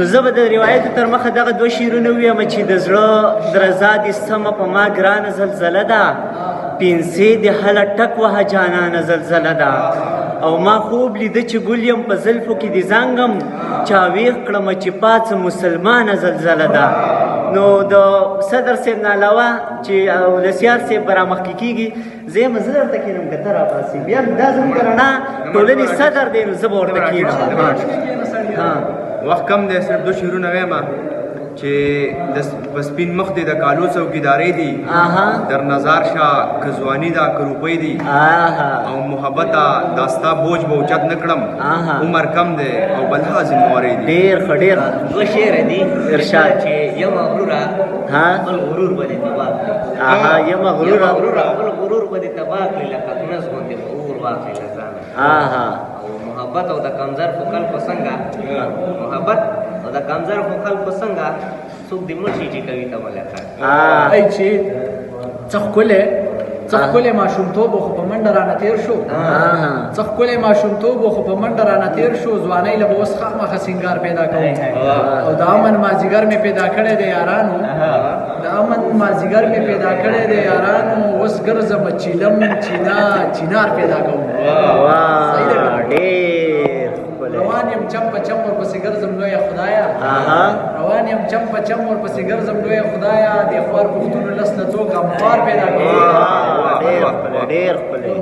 نو زه به د روایتو تر مخه دغه دوه شعرونه ووایم چې د زړه درزا دې سمه په ما ګرانه زلزله ده، پنسې دې هله ټک وهه جانانه زلزله ده، او ما خوب لیده چې ګل یم په زلفو کې دې زنګم، چاویغ کړمه چې پاڅه مسلمانه زلزله ده. نو د صدر صاحب نه علاوه چې ولسیار صاحب به رامخکې کېږي، زه یم زه درته کښېنم که ته راپاسې بیا دا زموږ د رڼا ټولنې صدر دی، نو زه به ورته کښېنم. وخت کم دی، صرف دو شعرونه وایم چې د سپین مخ دی د کالو څوکیدارۍ دي، در نظر شه که ځواني ده که روپۍ دي، او محبته دا ستا بوج به اوچت نه کړم، عمر کم دی او بلا ذمهوارۍ دي. ډېر ښه ډېر دوه شعره دي ارشاد چې یم غروره خپل غرور به دې تباه کړي، یم غروره خپل غرور به دې تباه کړي، لکه کڼس غوندې به اور واخلي له ځانه. محبت او د کمزر خو خلکو څنګه، محبت او د کمزر خو خلکو څنګه څوک دې مړ شي چې کوي ته ملکه. ای چې څه ښکلی ماشومتوب خو په منډه رانه تېر شو، څه ښکلی ماشومتوب خو په منډه رانه تېر شو، ځوانۍ له به اوس خامخا سینګار پیدا کوم، او د امن مازدیګر مې پیدا کړی دی یارانو، د امن مازدیګر مې پیدا کړی دی یارانو، اوس ګرځم چیلم چینار پیدا کوم. روان یم چم په چم ورپسې ګرځم لویه خدایه، روان یم چم په چم ورپسې ګرځم لویه خدایه، د خوار پښتونو لس نه څوک غمخوار پیدا کوي. ډېر ښکلی